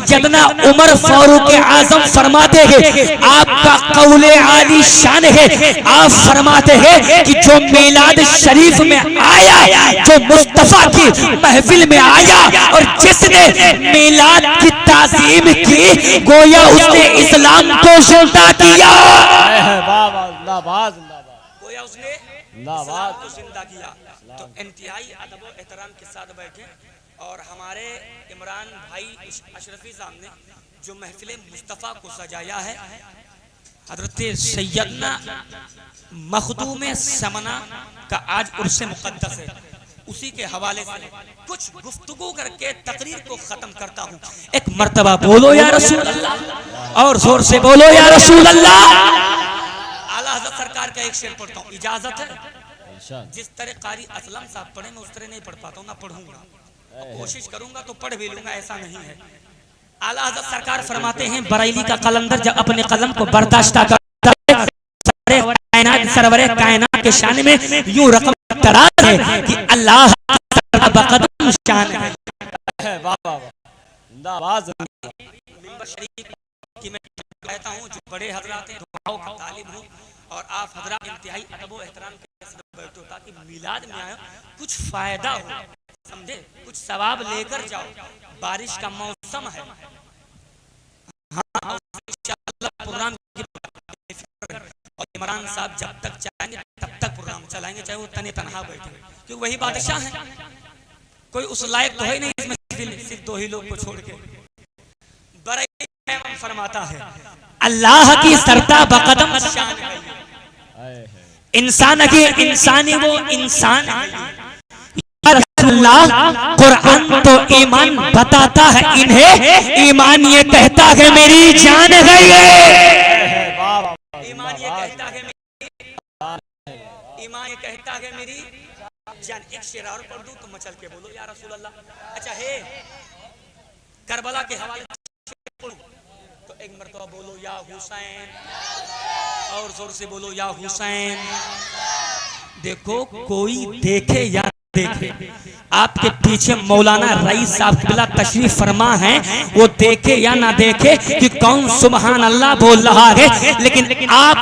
सैयदना उमर फारूक आजम फरमाते हैं, आपका कौले आली शान है, आप फरमाते हैं कि जो मीलाद शरीफ में आया, जो मुस्तफा की महफिल में आया और जिसने मीलाद की ताज़ीम की, गोया उसने इस्लाम को जिंदा किया। गोया उसने इस्लाम को जिंदा किया। तो इंतहाई अदब और एहतराम के साथ बैठे और हमारे इमरान भाई अशरफी साहब ने जो महफिल मुस्तफ़ा को सजाया है, हजरत सैयदना मखदूम समना का आज उर्से मुक़द्दस है, उसी के हवाले से कुछ गुफ्तगू करके तकरीर को खत्म करता हूँ। एक मर्तबा बोलो या रसूल अल्लाह, और जोर से बोलो या रसूल अल्लाह। आला हज़रत सरकार का एक शेर पढ़ता हूँ, इजाजत है? जिस तरह कारी असलम साहब पढ़े मैं उस तरह नहीं पढ़ पाता हूँ, ना पढ़ूंगा, कोशिश करूंगा तो पढ़ भी लूंगा, ऐसा नहीं है। आला हज़रत सरकार फरमाते हैं, बरेली का कलंदर जब अपने कलम को बर्दाश्त करता है, सरवरे कायनात के शान में यूं रकम तराज है कि अल्लाह बकदम शान है। मिंबर शरीफ की मैं कहता हूँ, जो बड़े हजरात हैं, दुआओं का तालिब हूँ और आप हजरात इंतहाई अदब और एहतराम के साथ बैठो ताकि मिलाद में आए कुछ फायदा हो, समझे, कुछ सवाब लेकर जाओ। बारिश का मौसम है, हाँ, इंशाअल्लाह प्रोग्राम की और इमरान साहब जब तक चाहेंगे तब तक प्रोग्राम चलाएंगे, चाहे वो तने तनहा बैठे, क्योंकि वही बादशाह है, कोई उस लायक तो है नहीं इसमें सिर्फ दो ही लोग को छोड़ के। बरेली फरमाता है, अल्लाह की सरता बकदम शान है, इंसान की इंसानी वो इंसान है। कुरान तो ईमान बताता है इन्हें, ईमान ये कहता है मेरी जान है ये, ईमान ये कहता है ईमान ये कहता है मेरी जान। एक शेर और पढ़ दूं तो मचल के बोलो या रसूल अल्लाह। अच्छा है, करबला के हवाले तो एक मरतबा बोलो या हुसैन, और जोर से बोलो या हुसैन। देखो कोई देखे या देखे, आपके पीछे मौलाना रईस साहब किबला तशरीफ फरमा है, वो देखे या ना देखे कि कौन सुबहान अल्लाह बोल रहा है, लेकिन आप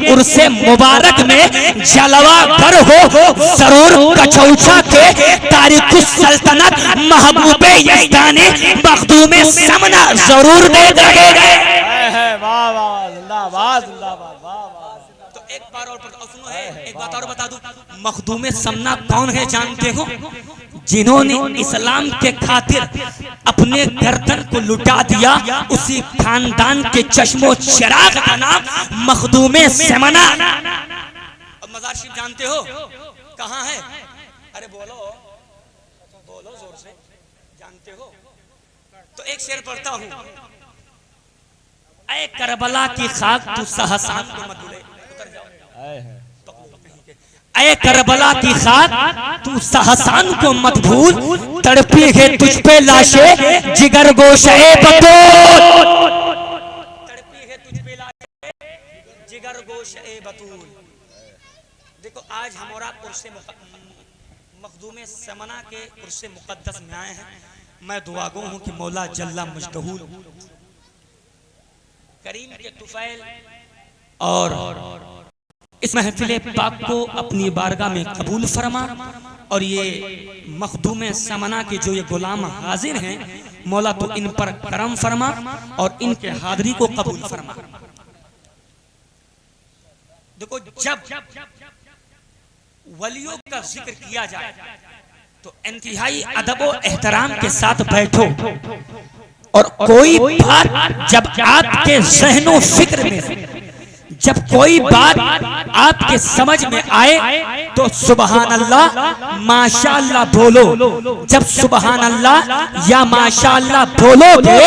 उर्से मुबारक में जलवा कर हो जरूर कचौचा के तारीख सल्तनत महबूबे यज़दानी मखदूमे समना जरूर दे देंगे। तो एक बार और सुनो है, एक बात और बता दूं, मखदूमे समना कौन है जानते हो? जिन्होंने इस्लाम के खातिर अपने गर्दन को लुटा दिया, उसी खानदान के चश्मो चिराग का नाम मखदूमे समना। मज़ार शरीफ जानते हो कहाँ है? अरे बोलो बोलो जोर से, जानते हो? तो एक शेर पढ़ता हूँ, ऐ करबला की खाक तू सहसान को मत भूले, उतर जाओ। ऐ करबला की खाक तू सहसान को मत भूल, तड़पी है तुझ पे लाशे जिगर गोशे बतूल, तड़पी है तुझ पे लाशे जिगर गोशे बतूल। देखो आज हमारा उर्से मखदूमे समना के उर्से मुकद्दस में आए हैं। मैं दुआगो हूँ कि मौला जल्ला मुजतहूल करीम के तुफैल और इस महफिल पाक को अपनी बारगाह में कबूल फरमा, और ये मखदूम समना के जो ये गुलाम हाजिर हैं, मौला तो इन पर करम फरमा और इनके हाजिरी को कबूल फरमा। देखो जब वलियों का जिक्र किया जाए तो इंतहाई अदब और एहतराम के साथ बैठो, और कोई बात जब आपके ज़हनो फिक्र में, जब कोई बात आपके समझ में आए तो सुबहान अल्लाह माशाअल्लाह बोलो। जब सुबहान अल्लाह या माशाअल्लाह बोलोगे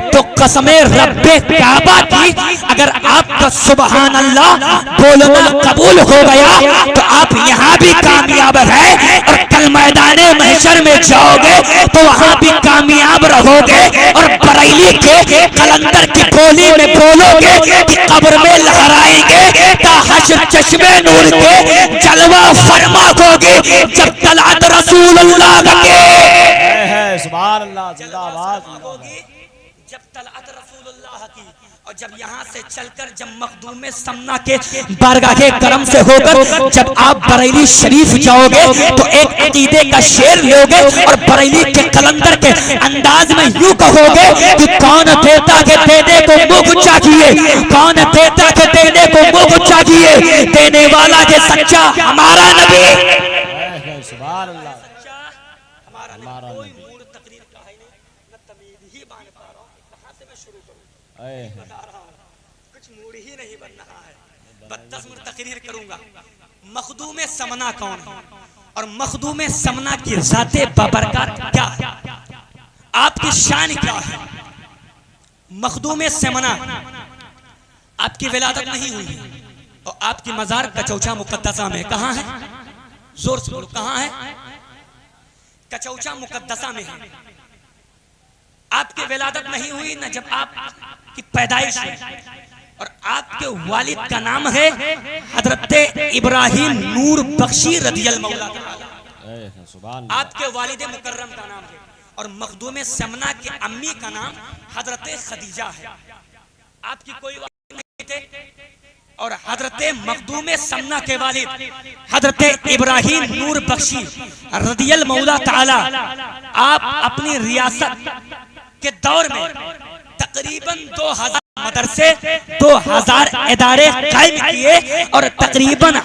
तो कसमे रब्बे काबा की, अगर आपका सुबहान अल्लाह बोलना कबूल हो गया तो आप यहाँ भी कामयाब है, और कल मैदाने महशर में जाओगे तो वहाँ भी कामयाब रहोगे, और बरेली के कलंदर की बोली में बोलोगे कि कब्र में लहराएंगे ताहशर चश्मे नूर के जलवा फरमा होगे जब तलात रसूलुल्लाह के। सुभान अल्लाह, जिंदाबाद। जब तलअत रसूलुल्लाह की और जब यहाँ से चलकर जब मखदूम समना के बारगाह के करम से होकर जब आप बरेली शरीफ जाओगे तो एक अकीदे का शेर लोगे और बरेली के कलंदर के अंदाज में यूं कहोगे कि कौन देता के देने को मुंह चाहिए, कौन देता के देने को मुंह चाहिए, देने वाला के सच्चा हमारा नबी। सुभान अल्लाह। हमारा कोई मूड तकरीर का है नहीं, मैं तमीज़ ही बांध पा रहा हूँ, कहाँ से मैं शुरू करूँ बता रहा हूँ, कुछ मूड ही नहीं बन रहा है, 32 मिनट तकरीर करूँगा। मखदूम समना कौन है और मखदूम समना की ज़ाते बाबरकत क्या है, आपकी शान क्या है। मखदूम समना आपकी विलादत नहीं हुई और आपकी मज़ार कचौचा मुकद्दसा में कहाँ है, जोर से बोलो कहाँ है, कचौचा मुकद्दसा में है। आपकी विलादत नहीं हुई न जब आपकी पैदाइश है और आपके वालिद का नाम है हजरत इब्राहिम नूर बख्शी रदियल्लाहु ताला। आपके वालिद मुकर्रम का नाम है और मखदूम समना के अम्मी का नाम हजरत खदीजा है। आपकी कोई वालिद नहीं थे और हजरत मखदूम समना के वालिद हजरत इब्राहिम नूर बख्शी रदियल्लाहु ताला, आप अपनी रियासत के दौर में तकरीबन 2000 मदरसे 2000 इदारे कायम किए और तकरीबन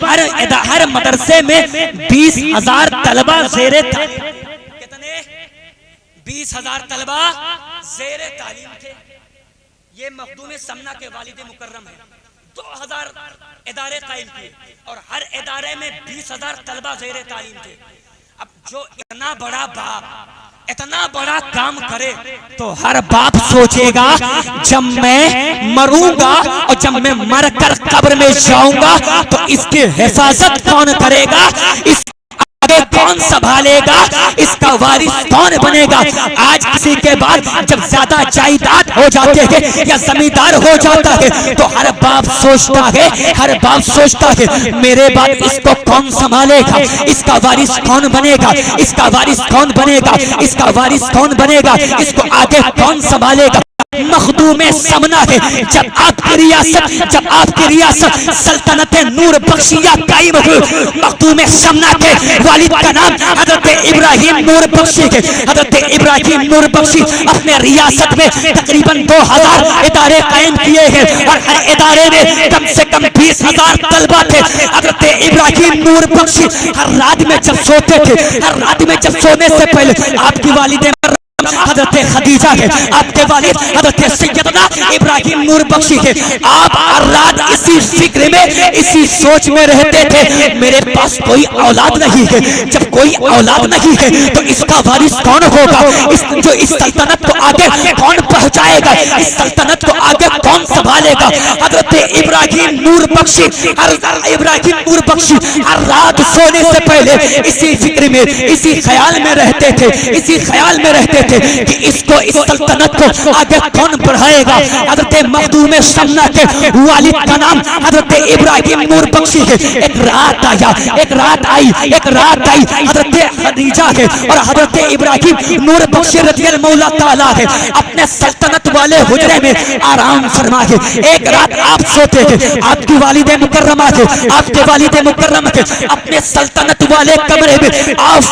हर मदरसे में 20,000 तलबा ज़ेरे कितने 20,000 तलबा ज़ेरे तालीम थे। ये मखदूम समना के वालिद मुकर्रम है। 2000 इदारे कायम किए और हर इदारे में 20,000 तलबा ज़ेरे तालीम थे। अब जो इतना बड़ा बाप इतना बड़ा काम करे तो हर बाप सोचेगा जब मैं मरूंगा और जब मैं मरकर कब्र में जाऊंगा तो इसकी हिफाजत कौन करेगा, इस आगे कौन संभालेगा, इसका वारिस कौन बनेगा। आज किसी के बाद जब ज्यादा जायदाद हो जाते हैं या जमींदार हो जाता है तो हर बाप सोचता है मेरे बाद इसको कौन संभालेगा, इसका वारिस कौन बनेगा, इसका वारिस कौन बनेगा, इसका वारिस कौन बनेगा, इसको आगे कौन संभालेगा। मखदूम समना है जब आपकी रियासत सल्तनत नूर बख्शिया कायम हुई। मखदूम समना के वालिद का नाम हजरत इब्राहिम नूर बख्शी है। हजरत इब्राहिम नूर बख्शी अपने रियासत में तकरीबन 2000 इदारे कायम किए हैं और हर इदारे में कम से कम 20,000 तलबा थे। हजरत इब्राहिम नूर बख्शी हर रात में जब सोते थे, हर रात में जब सोने से पहले आपकी वालिद हजरत खदीजा है, आपके वालिद हजरत सैयदना इब्राहिम नूर बख्शी है। आप हर रात इसी फिक्र में इसी सोच में रहते थे मेरे पास कोई औलाद नहीं है, जब कोई औलाद नहीं है तो इसका वारिस कौन होगा, जो इस सल्तनत को आगे कौन पहुंचाएगा, इस सल्तनत को आगे कौन संभालेगा। हजरत इब्राहिम नूर बख्शी हर रात सोने से पहले इसी फिक्र में इसी ख्याल में रहते थे कि इसको इस सल्तनत को आगे कौन बढ़ाएगा। हजरत मखदूम समना के वालिद का नाम हजरत इब्राहिम नूर बख्शी है। एक रात आई हजरत खदीजा है और हजरत इब्राहिम नूर बख्शी रज़ियल्लाहु ताला है अपने सल्तनत वाले हुजरे में आराम फरमा है। एक रात आप सोते थे, आपकी वालिद मुकर्रमा थे अपने सल्तनत वाले कमरे में आप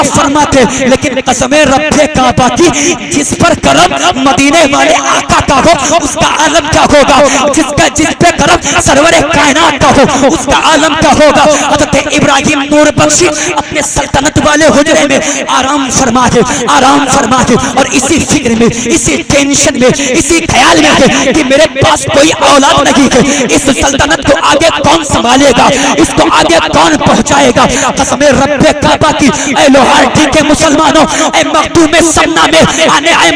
फरमाते लेकिन कसमे रब्बे काबा की जिस पर करम मदीने वाले आका का हो उसका आलम क्या होगा, जिस पे करम सरवरे कायनात का हो उसका आलम क्या होगा। हज़रत इब्राहिम नूर बख्शी अपने सल्तनत वाले हुजरे में आराम फरमाते और इसी फिक्र में इसी टेंशन में इसी ख्याल में है कि मेरे पास कोई औलाद नहीं है, इस सल्तनत को आगे कौन संभालेगा, इसको आगे कौन पहुंचाएगा। कसमे रब्बे काबा की ऐ लोहारटी के मुसलमानों, ऐ मखदूम समना में आने आए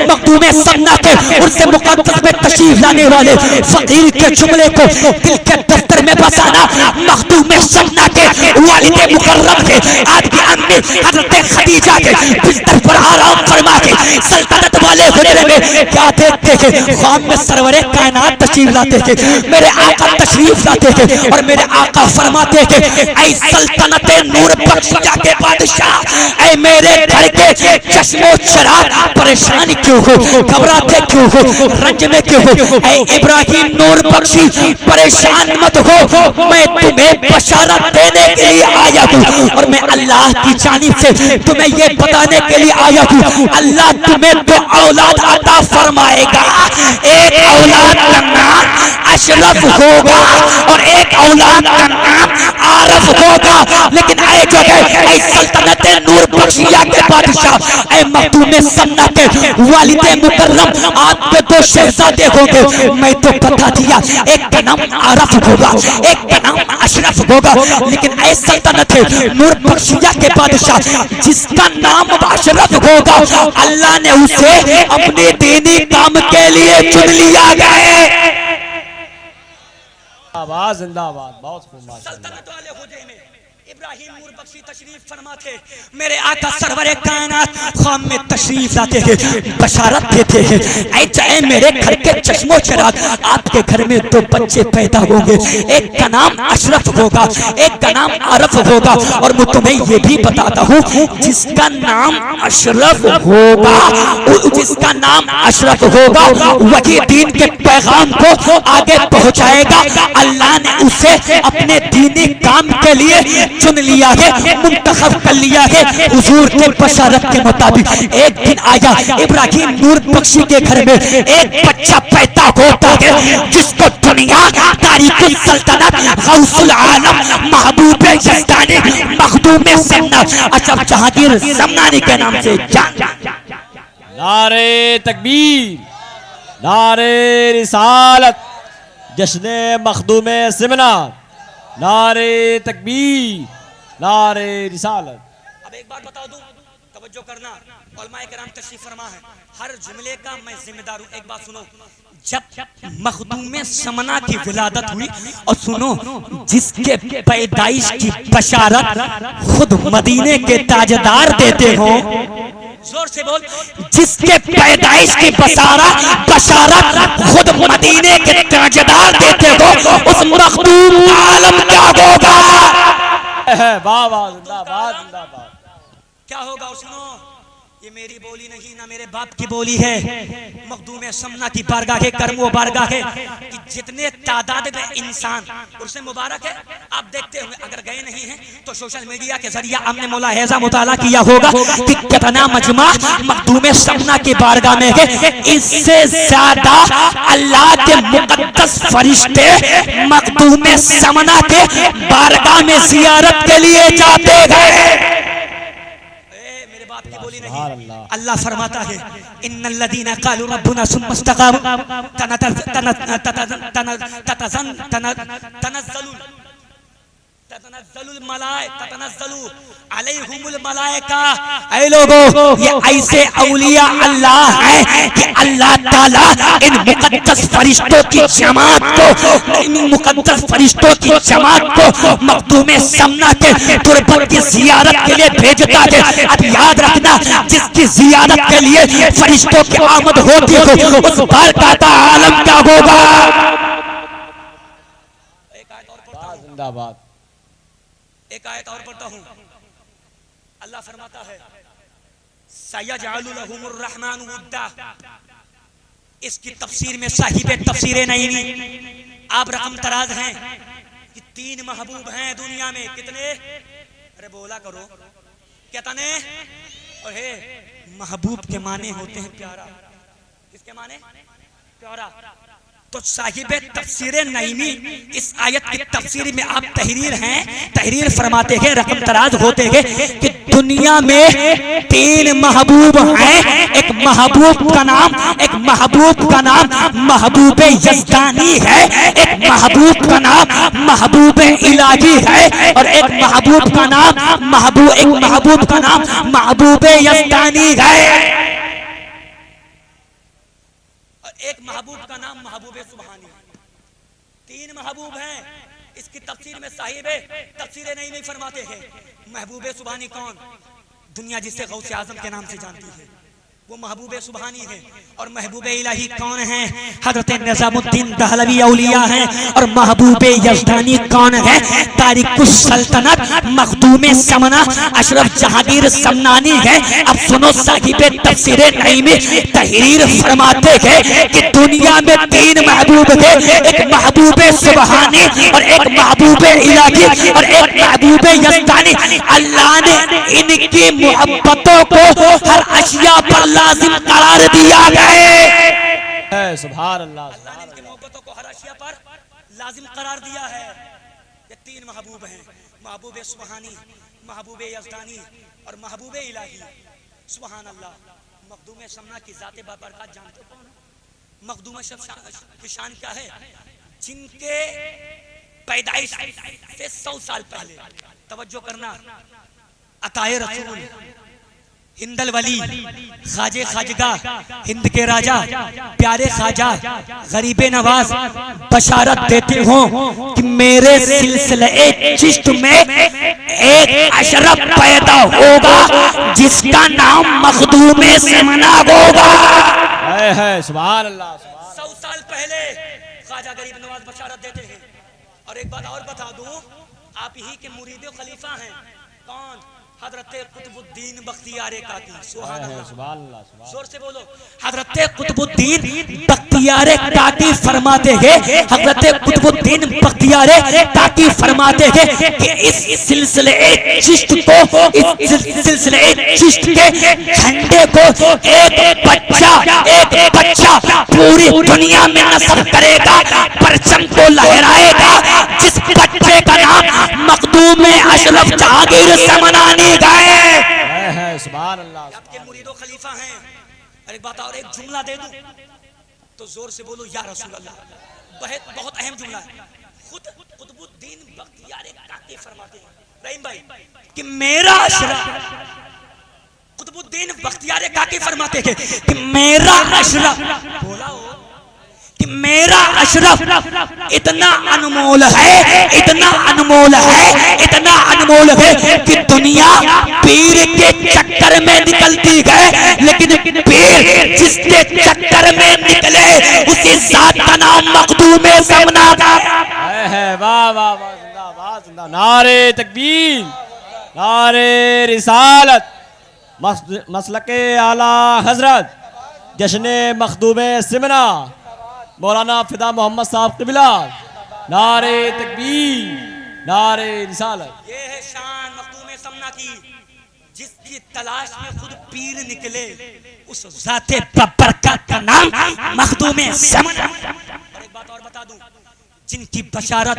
मखदूम समना के उर्स मुक़द्दस में तशरीफ लाने वाले फकीर के जुमले को दिल के दफ्तर में बसाना। मखदूम समना के वालिद मुकर्रम थे, आपकी अम्मी हजरत खदीजा के बिस्तर पर आराम फरमा के सल्तनत वाले हुजरे में क्या देखते थे, ख्वाब में सरवरे कायनात तशरीफ लाते थे, मेरे आका तशरीफ लाते थे और मेरे आका फरमाते थे, ऐ सल्तनत नूर बख्शिया के बादशाह, ऐ मेरे घर के चश्मो चराग परेशान क्यों हो, घबराते क्यों हो, रंज में क्यों हो, ऐ इब्राहिम नूर बख्शी परेशान मत हो, मैं तुम्हें बशारत देने के लिए आया हूँ और मैं अल्लाह की जानिब से तुम्हें ये बताने के लिए आया हूँ, अल्लाह तुम्हें तो औलाद अता फरमाएगा, एक औलाद का नाम अशरफ होगा और एक औलाद का नाम आरफ होगा, लेकिन ऐ जो है ऐ सल्तनत नूर बख्शिया के बादशाह, ऐ मखदूम समना के वालिद मुकर्रम, आपके दो शहजादे होंगे, मैं तो बता दिया, एक का नाम आरफ होगा, एक का नाम अशरफ होगा, लेकिन ऐ सल्तनत नूर बख्शिया के बादशाह जिसका नाम अशरफ होगा, अल्लाह ने उसे अपने दीनी काम के लिए चुन लिया गया। आवाज जिंदाबाद, बहुत खूब माशाअल्लाह। सल्तनत वाले हुजरे में इब्राहिम नूर बख्शी तशरीफ फरमा थे, मेरे आका सरवरे कायनात ख्वाब में तशरीफ लाते थे, बशारत देते हैं, ऐ मेरे घर के चश्मो चिराग, आपके घर में दो बच्चे पैदा होंगे, एक का नाम अशरफ होगा, एक का नाम आरफ होगा, और मैं तुम्हें ये भी बताता हूँ जिसका नाम अशरफ होगा, जिसका नाम अशरफ होगा वही दीन के पैगाम को आगे पहुँचाएगा, अल्लाह ने उसे अपने दीनी काम के लिए चुन लिया है, मुंतखब कर लिया है हुजूर के बशारत के मुताबिक। एक दिन आया इब्राहिम नूर बख्शी के घर में एक बच्चा पैदा होता है जिसको दुनिया तारीखुल सल्तनत गौसुल आलम महबूब यज़दानी मखदूम समना अशरफ जहांगीर समनानी के नाम से जान। नारे तकबीर, नारे रिसालत, जश्ने मखदूम सिमना, नारे तकबीर, नारे रिसालत। अब एक बात बता दूं, तवज्जो करना, उलमाए किराम तशरीफ फरमा है, हर जुमले का मैं जिम्मेदार हूं। एक बात सुनो, जब मखदूम समना की विलादत हुई, और सुनो जिसके पैदाइश की बशारत खुद मदीने के ताजदार देते हो, जोर से बोल, जिसके पैदाइश की बशारत खुद मदीने के ताजदार देते हो, उस मखदूम का आलम क्या होगा? वाह वाह, जिंदाबाद जिंदाबाद। क्या होगा? सुनो, ये मेरी बोली नहीं, ना मेरे बाप की बोली है, मखदूम समना की बारगाह है, करमो बारगाह है कि जितने तादाद में इंसान उर्से मुबारक है, आप देखते होंगे, अगर गए नहीं हैं तो सोशल मीडिया के जरिए आपने मुलाहिजा मुताला किया होगा कि कितना मजमा मखदूम समना की बारगाह में है। इससे ज्यादा अल्लाह के मुकद्दस फरिश्ते मखदूम समना के बारगाह में जियारत के लिए जाते हैं। की बोली नहीं, अल्लाह फरमाता है, इन्नल्लज़ीना क़ालू रब्बुना सुम्मा इस्तक़ामू ततनज़्ज़लु अलैहिमुल मलाइका। ऐ लोगों, ये ऐसे औलिया अल्लाह हैं कि अल्लाह ताला इन मुकद्दस फरिश्तों की जमात को, इन मुकद्दस फरिश्तों की जमात को मखदूम समना के तुरबत की जियारत के लिए भेजता है। अब याद रखना, जिसकी जियारत के लिए फरिश्तों की आमद होती हो, उस बारगाह का आलम क्या होगा? जिंदाबाद। एक आयत और पढ़ता हूं, अल्लाह फरमाता है, सयजअलु लहुमुर रहमानु वुद्दा। इसकी तफसीर में साहिब तफसीर नईमी आप रकम तराज हैं कि 3 महबूब हैं दुनिया में। कितने? अरे बोला करो, कितने? और हे, महबूब के माने होते हैं प्यारा। किसके माने? प्यारा। तो साहिब तफसीर नईमी इस आयत की तफसीर में आप तहरीर फरमाते हैं, रकम तराज होते हैं कि दुनिया में 3 महबूब हैं। एक महबूब का नाम महबूब यज़दानी है, एक महबूब का नाम महबूब इलाही है, और एक महबूब का नाम महबूब यज़दानी है, एक महबूब का नाम महबूब सुभानी। 3 महबूब हैं, इसकी तफसीर में साहिब तफसीर नहीं फरमाते हैं महबूब सुबहानी कौन, दुनिया जिसे गौसे आजम के नाम से जानती है वो महबूब सुबहानी है। और महबूब इलाही कौन है? हजरत निजामुद्दीन दहलवी औलिया हैं। और महबूब यजदानी कौन है? तारिकुस सल्तनत मखदूम समना अशरफ जहांगीर समनानी है। अब सुनो साहिब तफसीर नई में तहरीर फरमाते हैं कि दुनिया में तीन महबूब थे, एक महबूब सुबहानी और एक महबूब इलाही और एक महबूब यजदानी। अल्लाह ने इनकी मोहब्बतों को हर अशिया पर लाजिम करार दिया है। सुभान अल्लाह। अल्लाह ने इनकी मोहब्बतों को हर अशिया पर लाजिम करार दिया है। ये तीन महबूब हैं, महबूब सुबहानी, महबूब यजदानी और महबूब इलाही। सुभान अल्लाह। मखदूम समना की जाते बाबरकत जानते हो कौन? मखदूम की शान क्या है? जिनके पैदाइश से 100 साल पहले, तवज्जो करना, अताए रसूल, हिंदल वली, खाजे खाजगा, हिंद के राजा, प्यारे खाजा, गरीबे नवाज बशारत देते हो कि मेरे सिलसिले चिश्त में एक अशरफ पैदा होगा जिसका नाम मखदूम समना होगा। सुभान अल्लाह। 100 साल पहले खाजा गरीब नवाज बशारत देते हैं। और एक बात और बता दूं, आप ही के मुरीद खलीफा हैं। कौन? हजरत कुतुबुद्दीन बख्तियारे काकी। सुभान अल्लाह। जोर से बोलो। हजरत कुतुबुद्दीन बख्तियारे काकी फरमाते हैं, हजरत कुतुबुद्दीन बख्तियारे काकी फरमाते हैं कि इस सिलसिले चिश्त को, इस सिलसिले चिश्त के झंडे को एक बच्चा पूरी दुनिया में नस्ब करेगा, परचम को लहराएगा, जिस बच्चे का नाम मखदूम अशरफ जहांगीर समनानी गए। सुभान अल्लाह। आपके मुरीदो खलीफा हैं। और एक बात और, एक जुमला दे दूं तो जोर से बोलो या रसूल अल्लाह। बहुत अहम जुमला है। खुद कुतुबुद्दीन बख्तियारे काकी फरमाते हैं, रहीम भाई, कि मेरा अशरफ, कुतुबुद्दीन बख्तियारे काकी फरमाते हैं कि मेरा अशरफ, बोला हो कि मेरा अशरफ इतना अनमोल है, इतना अनमोल है, इतना अनमोल है कि दुनिया पीर के चक्कर में निकलती है, लेकिन पीर जिसके चक्कर में निकले उसी जात का नाम मखदूम समना है। वाह वाह वाह, जिंदाबाद जिंदाबाद। नारे तकबीर, नारे रिसालत, मसलके आला हजरत जश्न मखदूम सिमना मौलाना फिदा मोहम्मद साहब क़िबला। नारे तकबीर, नारे रिसालत। ये है शान मखदूम समना की, जिसकी तलाश में खुद पीर निकले, उस जाते बरकत का नाम मखदूम समना। और एक बात और बता दूं, जिनकी बशारत,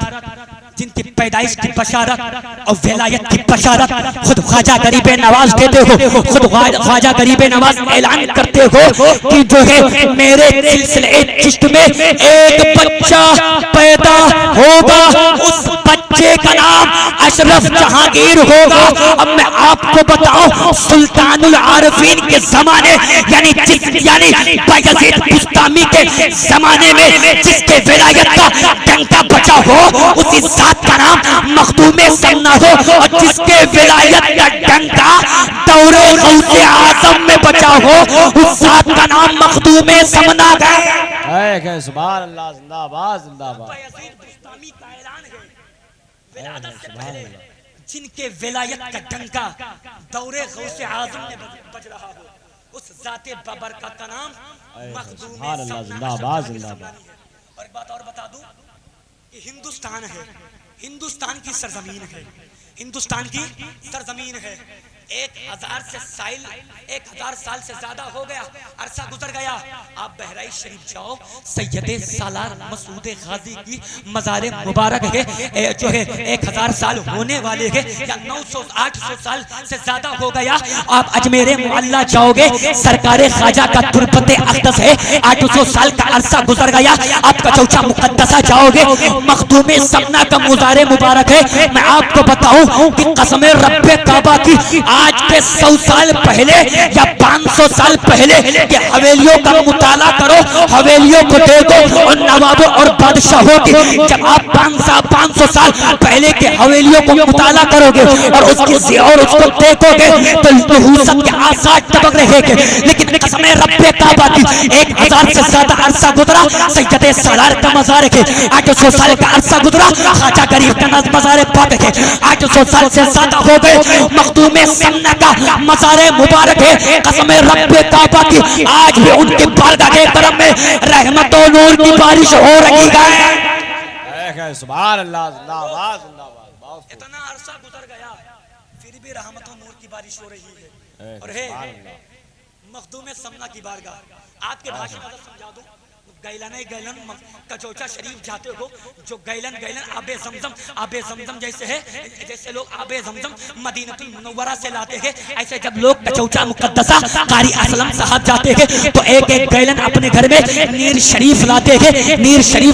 जिनकी पैदाइश की बशारत और विलायत की बशारत खुद ख्वाजा गरीब नवाज देते हो, खुद ख्वाजा गरीब नवाज ऐलान करते हो कि जो है मेरे सिलसिले चिश्त में एक बच्चा पैदा होगा, उस बच्चे का नाम अशरफ जहांगीर होगा। अब मैं आपको बताऊं, सुल्तानुल आरफीन के जमाने यानी बायजीद बुस्तामी के जमाने में जिसके विलायत का डंका बचा हो, उसी जात का नाम मखदूम समना हो, और जिसके विलायत का डंका दौरे गौसे आजम में बचा हो, उस जात का नाम मखदूम समना है। सुभान अल्लाह। जिंदाबाद जिंदाबाद। बायजीद बुस्तामी का ऐलान है, विलादत से पहले जिनके विलायत का डंका दौरे गौसे आजम में बज रहा हो, उस जाते बबरकत का नाम मखदूम समना। जिंदाबाद जिंदाबाद। और एक बात और बता दूं कि हिंदुस्तान है, हिंदुस्तान की सरजमीन है, हिंदुस्तान की सरजमीन है। 1000 साल से ज्यादा हो गया, अरसा गुजर गया। आप बहराइच शरीफ जाओ, सैयदे सालार मसूद गाजी की मज़ार मुबारक है, जो है 1000 साल होने वाले है या 900-800 साल से ज्यादा हो गया। आप अजमेर मुअल्ला जाओगे, सरकारे ख्वाजा का तुरबत अक़दस है, 800 साल का अरसा गुजर गया। आपका चौचा मुक़द्दसा जाओगे, मखदूम समना का मज़ार मुबारक है। मैं आपको बताऊं कि कसम रब्बे काबा की आज के 100 साल पहले या 500 साल पहले के हवेलियों का मुताला करो, हवेलियों को देखो और नवाबों और बादशाहों की, जब आप 500 साल पहले के हवेलियों को मुताला करोगे और उसकी और उसको देखोगे तो नहूसत के आसार टपक रहेंगे। लेकिन कसम रब्बे काबा की 1000 से ज्यादा अरसा गुजरा सैयदे सालार का मज़ार है, 800 साल का अरसा गुजरा ख्वाजा गरीब का मज़ार पाक है, 800 साल से ज्यादा हो गए मखदूम सन्ना का मज़ार मुबारक है। कसम रब्बे काबा की आज भी उनके बारगाह के करम में रहमत और नूर की बारिश हो रही है। सुभान अल्लाह, जिंदाबाद जिंदाबाद। इतना अरसा गुजर गया फिर भी रहमत और नूर की बारिश हो रही है। और है मखदूम सन्ना की बारगाह आपके भाषा में समझा दूं, गैलन कचौचा शरीफ जाते हो, जो गैलन आबे जमजम जैसे है, जैसे लोग आबे जमजम मदीनतुल मुनव्वरा से लाते हैं, ऐसे जब लोग कचौचा मुकद्दसा कारी असलम साहब जाते हैं तो एक एक गैलन अपने घर में नीर शरीफ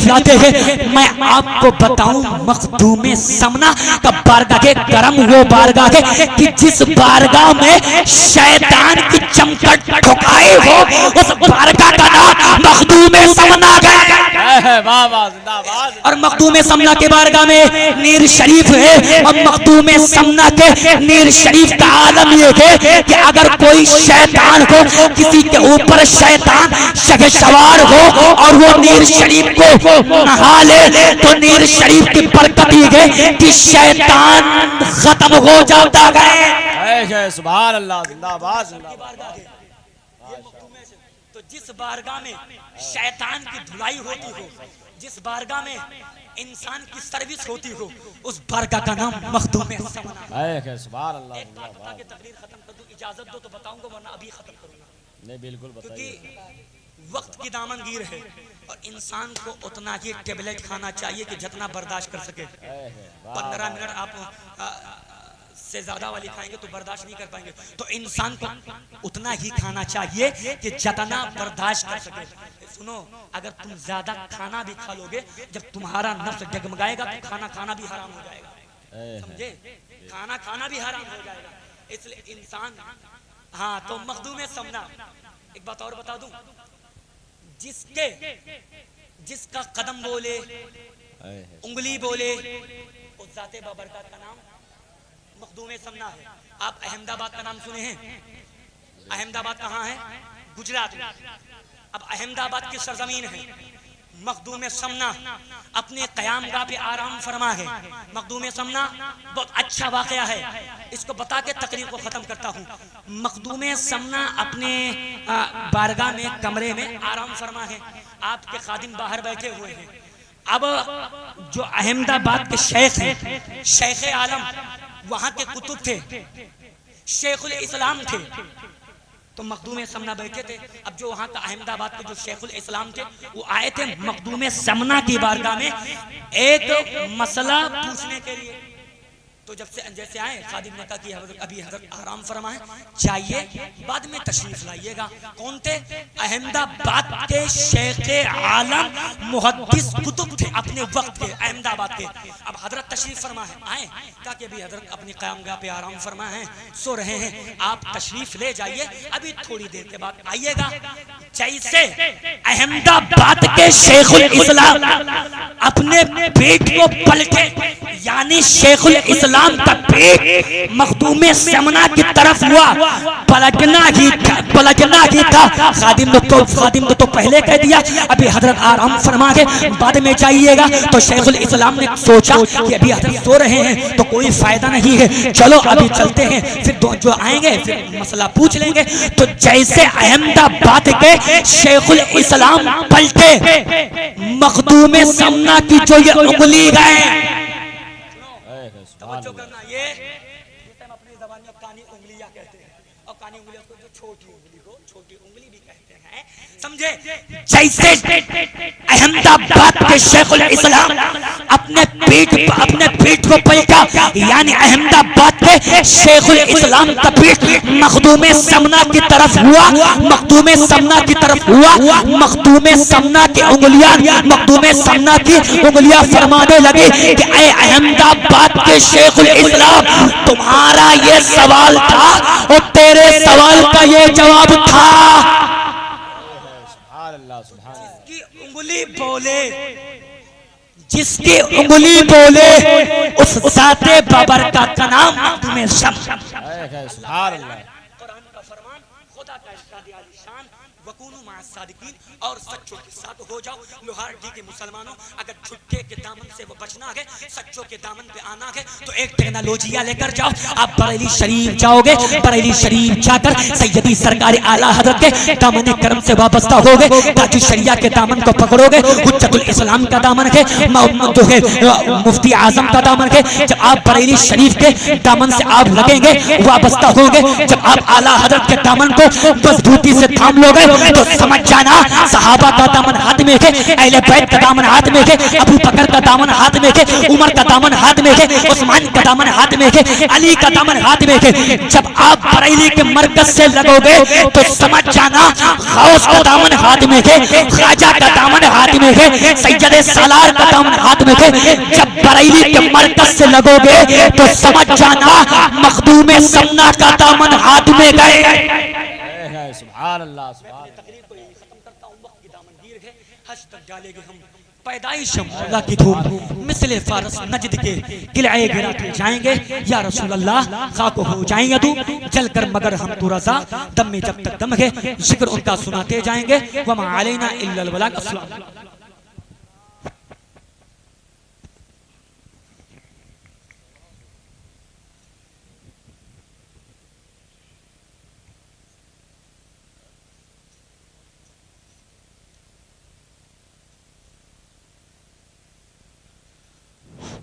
लाते हैं। मैं आपको बताऊं मखदूम समना का बारगाह के करम वो बारगाह है कि जिस बारगाह में शैतान की चमकट ठुकाई हो उस बारगाह का नाम मखदूम समना है। वाह वाह, जिंदाबाद। और मखदूम समना के बारगाह में नीर शरीफ है और मखदूम समना के नीर शरीफ का आलम ये है कि अगर कोई शैतान हो, किसी के ऊपर शैतान शगे सवार हो और वो नीर शरीफ को नहा ले तो नीर शरीफ की बरकत ये है कि शैतान खत्म हो जाता है। सुभान अल्लाह, जिंदाबाद जिंदाबाद। तो जिस बारगाह में शैतान की धुलाई होती हो, जिस बारगाह में इंसान की सर्विस होती हो, उस बारगाह का नाम मखदूम समना है। सुभान अल्लाह, एक बात बता के तकरीर खत्म कर दूं, इजाजत दो तो बताऊंगा वरना अभी खत्म करूंगा। नहीं बिल्कुल बताइए। क्योंकि वक्त की दामनगीर है और इंसान को उतना ही टेबलेट खाना चाहिए कि जितना बर्दाश्त कर सके। 15 मिनट आप से ज्यादा वाली खाएंगे तो बर्दाश्त नहीं कर पाएंगे, तो इंसान को उतना ही खाना चाहिए कि जितना बर्दाश्त कर सके। सुनो, अगर तुम ज्यादा खाना भी खा लोगे, जब तुम्हारा नफ्स डगमगाएगा तो खाना खाना भी हराम हो जाएगा, समझे? खाना खाना भी हराम हो जाएगा। इसलिए इंसान, हाँ, तो मखदूम समना। एक बात और बता दूं, जिसका कदम बोले, उंगली बोले, उस जाते बाबरकत का नाम मखदूम समना है। आप अहमदाबाद का नाम सुने हैं? अहमदाबाद कहाँ है? गुजरात में। अब अहमदाबाद की सरजमीन है। मखदूम समना अपने क़यामगाह पे आराम फरमा है। मखदूम समना बहुत अच्छा वाक़या है, इसको बता के तकरीर को ख़त्म करता हूँ। मखदूम समना अपने बारगाह में कमरे में आराम फरमा है, आपके खादिम बाहर बैठे हुए हैं। अब जो अहमदाबाद के शेख हैं, शेख आलम, वहां के कुतुब थे, शेखुल इस्लाम थे, तो मखदूम समना बैठे थे। अब जो वहां का अहमदाबाद के जो शेखुल इस्लाम थे वो आए थे मखदूम समना की बारगाह में एक मसला पूछने के लिए। तो जब से जैसे आए, खादिम ने कहा कि अभी हज़रत आराम फरमाए, जाइए बाद में तशरीफ लाइएगा। कौन थे? अहमदाबाद के शेख आलम मुहद्दिस कुतुब थे अपने वक्त के, अहमदाबाद के। अब हज़रत तशरीफ फरमा है, आए, कहा कि अभी हज़रत अपनी क़यामगाह पे आराम फरमा है, सो रहे हैं, आप तशरीफ ले जाइए, अभी थोड़ी देर के बाद आइएगा। जैसे अहमदाबाद के शेखुल इस्लाम अपने पेट को पलटे, यानी शेखुल इस्लाम का पेट मखदूम समना की तरफ हुआ, पलटना ही था। खादिम ने तो पहले कह दिया अभी हजरत आराम फरमा के बाद में जाइएगा। तो शेखुल इस्लाम ने सोचा कि अभी हजरत सो रहे हैं तो कोई फायदा नहीं है, चलो अभी चलते हैं, फिर जो आएंगे फिर मसला पूछ लेंगे। तो जैसे अहमदाबाद के शेखुल इस्लाम पलटे, मखदूम समना की जो ये उंगली गए, तवज्जो करना, ये जिसे हम अपनी ज़बान में कानी उंगलियां कहते हैं, और कानी उंगलियों को जो छोटी उंगली को छोटी उंगली भी कहते हैं। समझे? जैसे अहमदाबाद के शेखुल इस्लाम अपने पीठ को पलटा, यानी अहमदाबाद के शेखुल इस्लाम का पीठ मखदूम समना की तरफ हुआ, मखदूम समना की तरफ हुआ। मखदूम समना की उंगलियां फरमाने लगी कि ऐ अहमदाबाद के शेखुल इस्लाम, तुम्हारा ये सवाल था और तेरे सवाल का ये जवाब था। जिसकी उंगली बोले उस जाते बाबरकत का नाम मखदूम शम्स। सुभान अल्लाह। कुरान का फरमान, खुदा का इरशाद आलिशान, वकूनु माअस सादिकीन, और सच्चों के साथ हो जाओ। लोहारडी के मुसलमानों, अगर झूठे के दामन से वो बचना है, सच्चों के दामन पे आना है, तो एक टेक्नोलॉजिया लेकर जाओ। आप बरेली शरीफ जाओगे, बरेली शरीफ जाकर सैयदी सरकारी आला हजरत के दामन करम से वाबस्ता होगे, ताकि शरिया के दामन को पकड़ोगे। हुज्जतुल इस्लाम का दामन है, जो है मुफ्ती आजम का दामन है। जब आप बरेली शरीफ के दामन से आप लगेंगे, वाबस्ता होंगे, जब आप आला हजरत के दामन को मजबूती से थाम लोगे, तो समझ जाना सहाबा का दामन हाथ में है, अहले बैत का दामन हाथ में है, अबू बकर का दामन हाथ में है, उमर का दामन हाथ में है, उस्मान का दामन हाथ में है, अली का दामन हाथ में है। जब आप बरेली के मरकज से लगोगे, तो समझ जाना गौस का दामन हाथ में है, ख्वाजा का दामन हाथ में है, सैयद सालार का दामन हाथ में है। जब बरेली के मरकज से लगोगे, तो समझ जाना मखदूम समना का दामन हाथ में गए। सुभान अल्लाह। सुभान तकरीर को यही खत्म करता हूँ, वक्त की दामनगीर है, हज तक डालेंगे हम पैदाइश मौला की धूप, मिसले फारस नजद के किले गिरा के जाएंगे। या रसूल अल्लाह, खाक हो जाएंगे तू जल कर, मगर हम तो रजा, दम में जब तक दम है, जिक्र उनका सुनाते जाएंगे। वमा अलैना इल्लल बलाग। अस्सलाम।